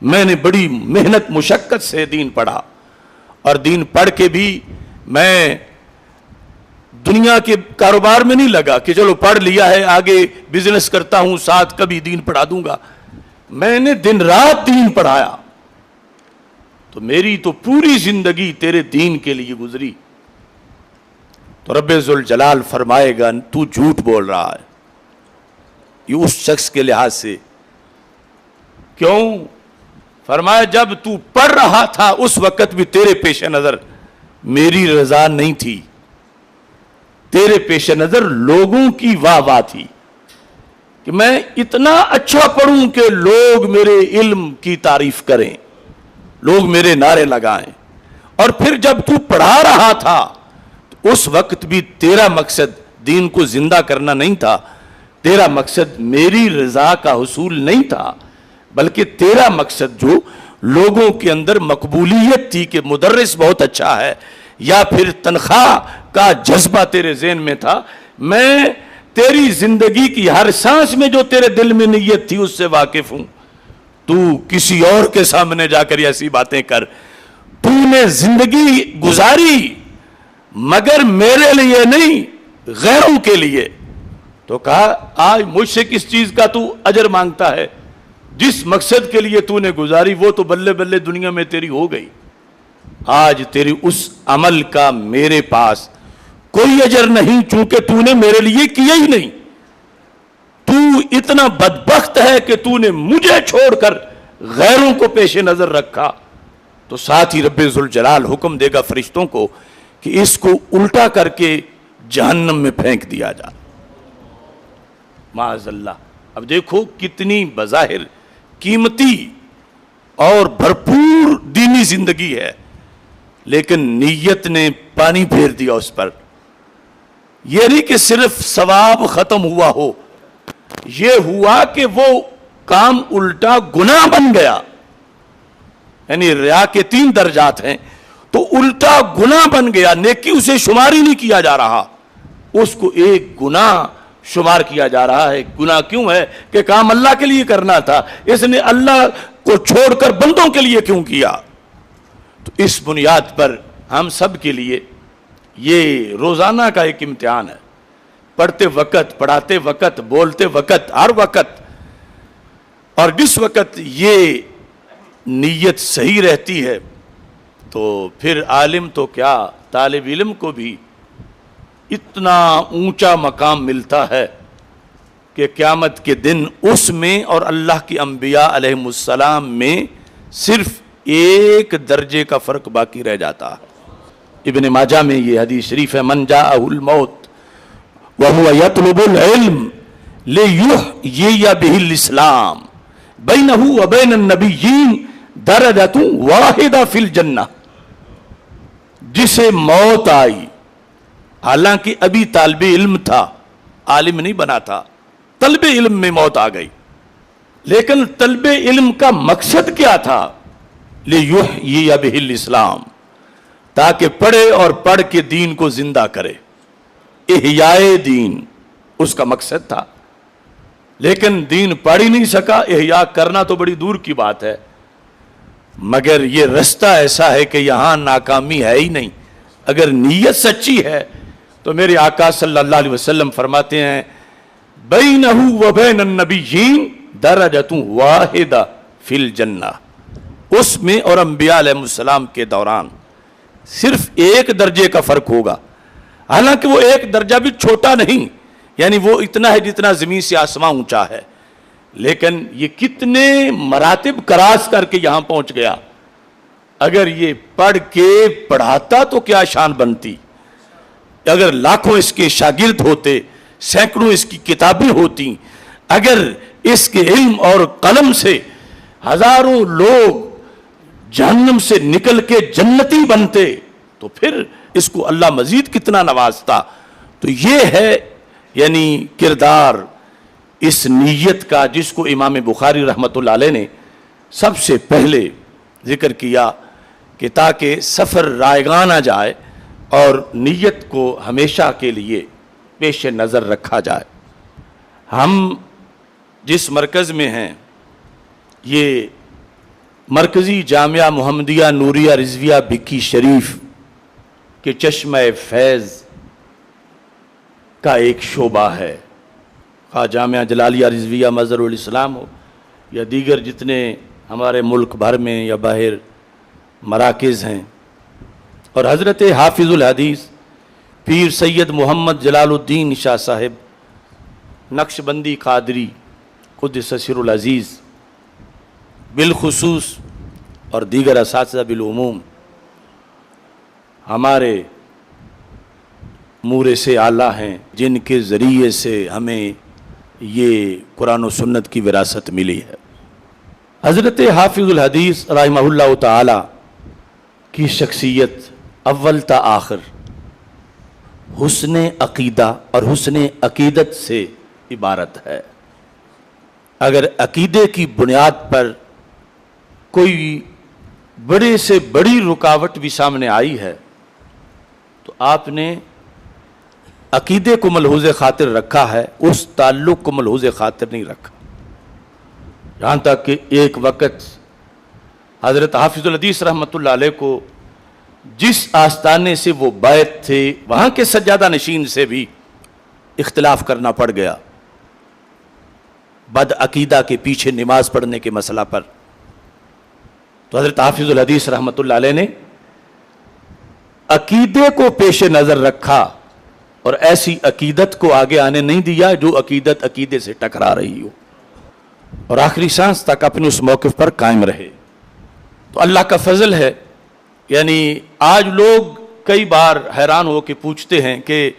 میں نے بڑی محنت مشقت سے دین پڑھا، اور دین پڑھ کے بھی میں دنیا کے کاروبار میں نہیں لگا کہ چلو پڑھ لیا ہے آگے بزنس کرتا ہوں ساتھ کبھی دین پڑھا دوں گا۔ میں نے دن رات دین پڑھایا، تو میری تو پوری زندگی تیرے دین کے لیے گزری۔ تو رب ذوالجلال فرمائے گا تو جھوٹ بول رہا ہے، یہ اس شخص کے لحاظ سے۔ کیوں؟ فرمایا جب تو پڑھ رہا تھا اس وقت بھی تیرے پیش نظر میری رضا نہیں تھی، تیرے پیش نظر لوگوں کی واہ واہ تھی کہ میں اتنا اچھا پڑھوں کہ لوگ میرے علم کی تعریف کریں، لوگ میرے نعرے لگائیں۔ اور پھر جب تو پڑھا رہا تھا تو اس وقت بھی تیرا مقصد دین کو زندہ کرنا نہیں تھا، تیرا مقصد میری رضا کا حصول نہیں تھا، بلکہ تیرا مقصد جو لوگوں کے اندر مقبولیت تھی کہ مدرس بہت اچھا ہے، یا پھر تنخواہ کا جذبہ تیرے ذہن میں تھا۔ میں تیری زندگی کی ہر سانس میں جو تیرے دل میں نیت تھی اس سے واقف ہوں۔ تو کسی اور کے سامنے جا کر ایسی باتیں کر، تو نے زندگی گزاری مگر میرے لیے نہیں، غیروں کے لیے۔ تو کہا آج مجھ سے کس چیز کا تو اجر مانگتا ہے؟ جس مقصد کے لیے تو نے گزاری وہ تو بلے بلے دنیا میں تیری ہو گئی، آج تیری اس عمل کا میرے پاس کوئی اجر نہیں، چونکہ تو نے میرے لیے کیا ہی نہیں۔ تو اتنا بدبخت ہے کہ تو نے مجھے چھوڑ کر غیروں کو پیش نظر رکھا۔ تو ساتھ ہی رب ذوالجلال حکم دے گا فرشتوں کو کہ اس کو الٹا کر کے جہنم میں پھینک دیا جا، معاذ اللہ۔ اب دیکھو کتنی بظاہر قیمتی اور بھرپور دینی زندگی ہے، لیکن نیت نے پانی پھیر دیا اس پر۔ یہ نہیں کہ صرف ثواب ختم ہوا ہو، یہ ہوا کہ وہ کام الٹا گناہ بن گیا۔ یعنی ریا کے 3 درجات ہیں، تو الٹا گناہ بن گیا، نیکی اسے شمار ہی نہیں کیا جا رہا، اس کو ایک گناہ شمار کیا جا رہا ہے۔ گناہ کیوں ہے؟ کہ کام اللہ کے لیے کرنا تھا، اس نے اللہ کو چھوڑ کر بندوں کے لیے کیوں کیا؟ تو اس بنیاد پر ہم سب کے لیے یہ روزانہ کا ایک امتحان ہے، پڑھتے وقت، پڑھاتے وقت، بولتے وقت، ہر وقت۔ اور جس وقت یہ نیت صحیح رہتی ہے تو پھر عالم تو کیا، طالب علم کو بھی اتنا اونچا مقام ملتا ہے کہ قیامت کے دن اس میں اور اللہ کی انبیاء علیہ السلام میں صرف 1 درجے کا فرق باقی رہ جاتا ہے۔ ابن ماجہ میں یہ حدیث شریف ہے، من جاءہ الموت وہو یطلب العلم لیحیی بہ الاسلام بینہ وبین النبیین درجۃ واحدہ فی الجنہ۔ جسے موت آئی، حالانکہ ابھی طالب علم تھا، عالم نہیں بنا تھا، طلب علم میں موت آ گئی، لیکن طلب علم کا مقصد کیا تھا؟ لیحیی بہ الاسلام، تاکہ پڑھے اور پڑھ کے دین کو زندہ کرے، احیاء دین اس کا مقصد تھا۔ لیکن دین پڑھ ہی نہیں سکا، احیاء کرنا تو بڑی دور کی بات ہے، مگر یہ رستہ ایسا ہے کہ یہاں ناکامی ہے ہی نہیں۔ اگر نیت سچی ہے تو میرے آقا صلی اللہ علیہ وسلم فرماتے ہیں بینہ وبین النبیین درجۃ واحدہ فی الجنہ، اس میں اور انبیاء علیہ السلام کے دوران صرف 1 درجے کا فرق ہوگا، حالانکہ وہ 1 درجہ بھی چھوٹا نہیں، یعنی وہ اتنا ہے جتنا زمین سے آسمان اونچا ہے، لیکن یہ کتنے مراتب کراس کر کے یہاں پہنچ گیا۔ اگر یہ پڑھ کے پڑھاتا تو کیا شان بنتی، اگر لاکھوں اس کے شاگرد ہوتے، سینکڑوں اس کی کتابیں ہوتی، اگر اس کے علم اور قلم سے ہزاروں لوگ جہنم سے نکل کے جنتی بنتے، تو پھر اس کو اللہ مزید کتنا نوازتا۔ تو یہ ہے یعنی کردار اس نیت کا، جس کو امام بخاری رحمۃ اللہ علیہ نے سب سے پہلے ذکر کیا کہ تاکہ سفر رائگاں نہ جائے اور نیت کو ہمیشہ کے لیے پیش نظر رکھا جائے۔ ہم جس مرکز میں ہیں یہ مرکزی جامعہ محمدیہ نوریہ رضویہ بھکی شریف کے چشمہ فیض کا ایک شعبہ ہے، خواہ جامعہ جلالیہ رضویہ مظہر الاسلام ہو یا دیگر جتنے ہمارے ملک بھر میں یا باہر مراکز ہیں۔ اور حضرت حافظ الحدیث پیر سید محمد جلال الدین شاہ صاحب نقش بندی قادری قدس سر العزیز بالخصوص اور دیگر اساتذہ بالعموم ہمارے مورث اعلیٰ ہیں، جن کے ذریعے سے ہمیں یہ قرآن و سنت کی وراثت ملی ہے۔ حضرت حافظ الحدیث رحمہ اللہ تعالی کی شخصیت اول تا آخر حسن عقیدہ اور حسن عقیدت سے عبارت ہے۔ اگر عقیدے کی بنیاد پر کوئی بڑے سے بڑی رکاوٹ بھی سامنے آئی ہے تو آپ نے عقیدے کو ملحوظ خاطر رکھا ہے، اس تعلق کو ملحوظ خاطر نہیں رکھا۔ یہاں تک کہ ایک وقت حضرت حافظ الحدیث رحمۃ اللہ علیہ کو جس آستانے سے وہ بیعت تھے وہاں کے سجادہ نشین سے بھی اختلاف کرنا پڑ گیا، بد عقیدہ کے پیچھے نماز پڑھنے کے مسئلہ پر۔ تو حضرت حافظ الحدیث رحمۃ اللہ علیہ نے عقیدے کو پیش نظر رکھا اور ایسی عقیدت کو آگے آنے نہیں دیا جو عقیدت عقیدے سے ٹکرا رہی ہو، اور آخری سانس تک اپنے اس موقف پر قائم رہے۔ تو اللہ کا فضل ہے، یعنی آج لوگ کئی بار حیران ہو کے پوچھتے ہیں کہ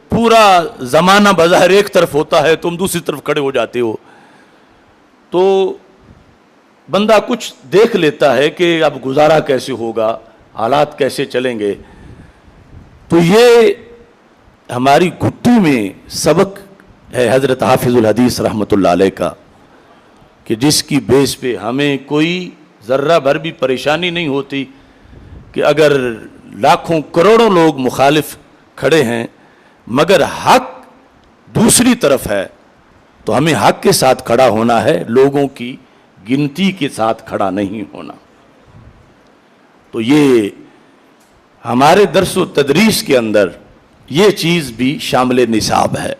پورا زمانہ بظاہر ایک طرف ہوتا ہے، تم دوسری طرف کھڑے ہو جاتے ہو، تو بندہ کچھ دیکھ لیتا ہے کہ اب گزارا کیسے ہوگا، حالات کیسے چلیں گے۔ تو یہ ہماری گھٹی میں سبق ہے حضرت حافظ الحدیث رحمۃ اللہ علیہ کا، کہ جس کی بیس پہ ہمیں کوئی ذرہ بھر بھی پریشانی نہیں ہوتی کہ اگر لاکھوں کروڑوں لوگ مخالف کھڑے ہیں مگر حق دوسری طرف ہے تو ہمیں حق کے ساتھ کھڑا ہونا ہے، لوگوں کی گنتی کے ساتھ کھڑا نہیں ہونا۔ تو یہ ہمارے درس و تدریس کے اندر یہ چیز بھی شامل نصاب ہے۔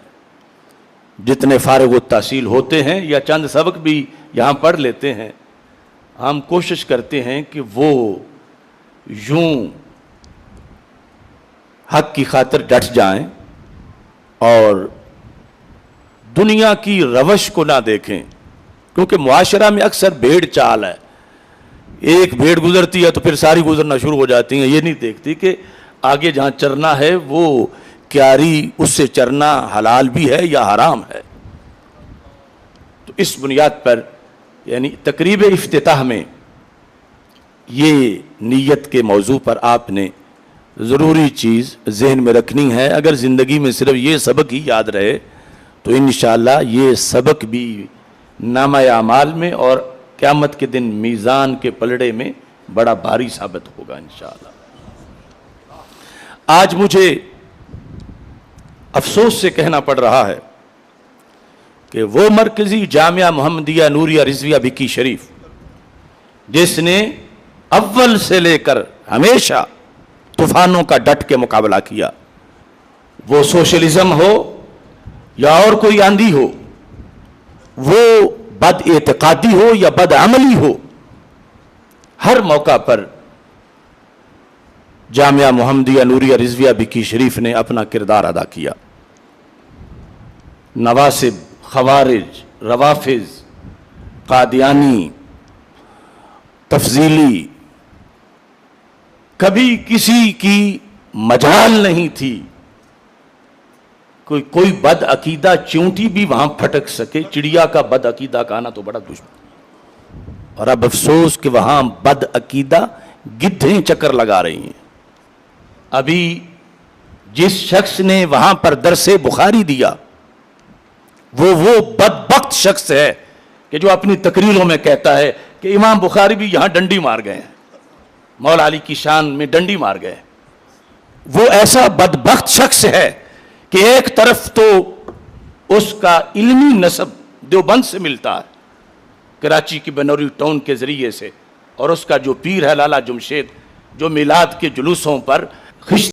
جتنے فارغ التحصیل ہوتے ہیں یا چند سبق بھی یہاں پڑھ لیتے ہیں، ہم کوشش کرتے ہیں کہ وہ یوں حق کی خاطر ڈٹ جائیں اور دنیا کی روش کو نہ دیکھیں، کیونکہ معاشرہ میں اکثر بھیڑ چال ہے، ایک بھیڑ گزرتی ہے تو پھر ساری گزرنا شروع ہو جاتی ہیں، یہ نہیں دیکھتی کہ آگے جہاں چرنا ہے وہ کیاری اس سے چرنا حلال بھی ہے یا حرام ہے۔ تو اس بنیاد پر یعنی تقریب افتتاح میں یہ نیت کے موضوع پر آپ نے ضروری چیز ذہن میں رکھنی ہے۔ اگر زندگی میں صرف یہ سبق ہی یاد رہے تو انشاءاللہ یہ سبق بھی نامہ اعمال میں اور قیامت کے دن میزان کے پلڑے میں بڑا بھاری ثابت ہوگا انشاءاللہ۔ آج مجھے افسوس سے کہنا پڑ رہا ہے کہ وہ مرکزی جامعہ محمدیہ نوریہ رضویہ بھکی شریف جس نے اول سے لے کر ہمیشہ طوفانوں کا ڈٹ کے مقابلہ کیا، وہ سوشلزم ہو یا اور کوئی آندھی ہو، وہ بد اعتقادی ہو یا بد عملی ہو، ہر موقع پر جامعہ محمدیہ نوریہ رضویہ بھکی شریف نے اپنا کردار ادا کیا۔ نواسب، خوارج، روافظ، قادیانی، تفضیلی، کبھی کسی کی مجال نہیں تھی کوئی بد عقیدہ چونٹی بھی وہاں پھٹک سکے۔ چڑیا کا بد عقیدہ کہنا تو بڑا دشمن، اور اب افسوس کہ وہاں بد عقیدہ گدھیں چکر لگا رہی ہیں۔ ابھی جس شخص نے وہاں پر درس بخاری دیا وہ بدبخت شخص ہے کہ جو اپنی تقریروں میں کہتا ہے کہ امام بخاری بھی یہاں ڈنڈی مار گئے ہیں، مولا علی کی شان میں ڈنڈی مار گئے۔ وہ ایسا بدبخت شخص ہے کہ ایک طرف تو اس کا علمی نسب دیوبند سے ملتا ہے کراچی کی بنوری ٹاؤن کے ذریعے سے، اور اس کا جو پیر ہے لالا جمشید، جو میلاد کے جلوسوں پر خشت